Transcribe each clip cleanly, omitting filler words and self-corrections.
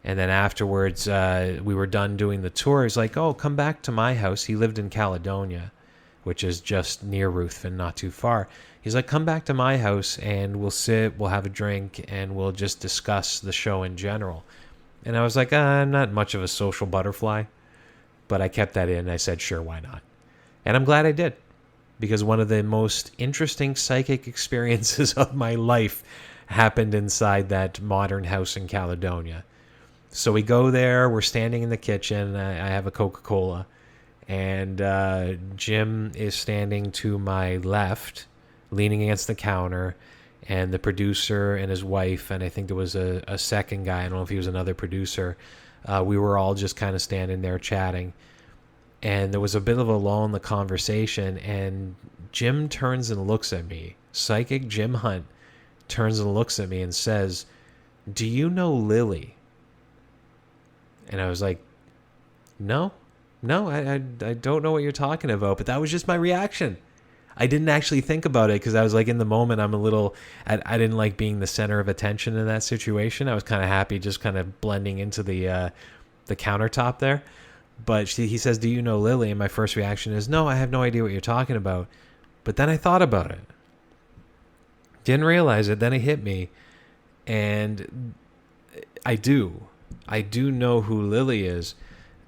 And then afterwards, we were done doing the tour. He's like, oh, come back to my house. He lived in Caledonia, which is just near Ruthven, not too far. He's like, come back to my house and we'll sit, we'll have a drink, and we'll just discuss the show in general. And I was like, I'm not much of a social butterfly, but I kept that in. I said, sure, why not? And I'm glad I did, because one of the most interesting psychic experiences of my life happened inside that modern house in Caledonia. So we go there, we're standing in the kitchen, I have a Coca-Cola, and Jim is standing to my left, leaning against the counter, and the producer and his wife, and I think there was a second guy, I don't know if he was another producer, we were all just kind of standing there chatting, and there was a bit of a lull in the conversation, and Jim turns and looks at me. Psychic Jim Hunt turns and looks at me and says, do you know Lily? And I was like, no, I don't know what you're talking about. But that was just my reaction. I didn't actually think about it because I was like, in the moment, I didn't like being the center of attention in that situation. I was kind of happy just kind of blending into the countertop there. But he says, do you know Lily? And my first reaction is, no, I have no idea what you're talking about. But then I thought about it. Didn't realize it. Then it hit me. And I do know who Lily is.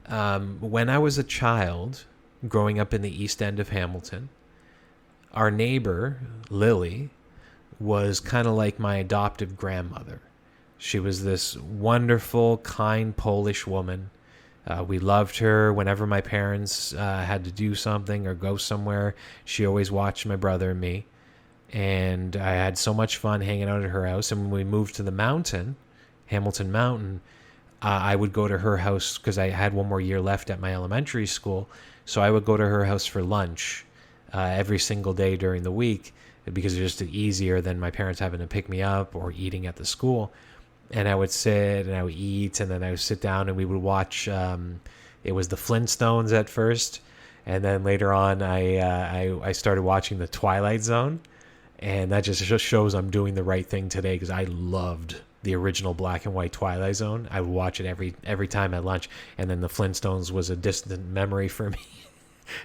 When I was a child, growing up in the East End of Hamilton, our neighbor, Lily, was kind of like my adoptive grandmother. She was this wonderful, kind Polish woman. We loved her. Whenever my parents had to do something or go somewhere, she always watched my brother and me. And I had so much fun hanging out at her house. And when we moved to the mountain, Hamilton Mountain, I would go to her house because I had one more year left at my elementary school. So I would go to her house for lunch every single day during the week because it was just easier than my parents having to pick me up or eating at the school. And I would sit and I would eat, and then I would sit down and we would watch. It was the Flintstones at first, and then later on I started watching the Twilight Zone. And that just shows I'm doing the right thing today because I loved the original black and white Twilight Zone. I would watch it every time at lunch. And then the Flintstones was a distant memory for me.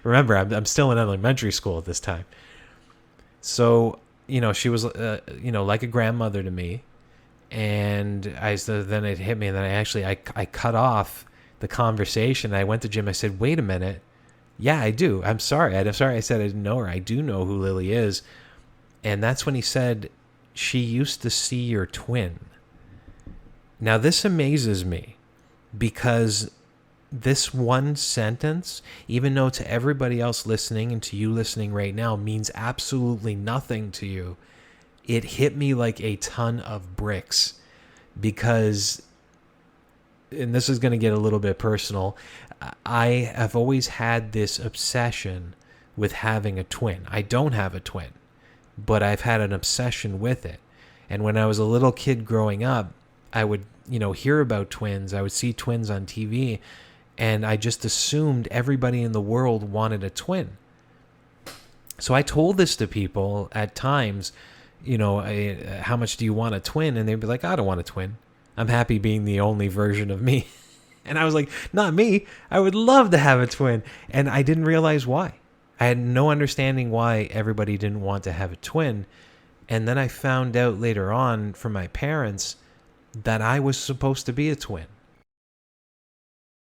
Remember, I'm still in elementary school at this time. So, she was, like a grandmother to me. And then it hit me. And then I cut off the conversation. I went to Jim. I said, wait a minute. Yeah, I do. I'm sorry. I said I didn't know her. I do know who Lily is. And that's when he said, she used to see your twin. Now, this amazes me because this one sentence, even though to everybody else listening and to you listening right now means absolutely nothing to you, it hit me like a ton of bricks because, and this is going to get a little bit personal, I have always had this obsession with having a twin. I don't have a twin, but I've had an obsession with it. And when I was a little kid growing up, I would, hear about twins. I would see twins on TV, and I just assumed everybody in the world wanted a twin. So I told this to people at times, how much do you want a twin? And they'd be like, I don't want a twin. I'm happy being the only version of me. And I was like, not me. I would love to have a twin. And I didn't realize why. I had no understanding why everybody didn't want to have a twin. And then I found out later on from my parents that I was supposed to be a twin.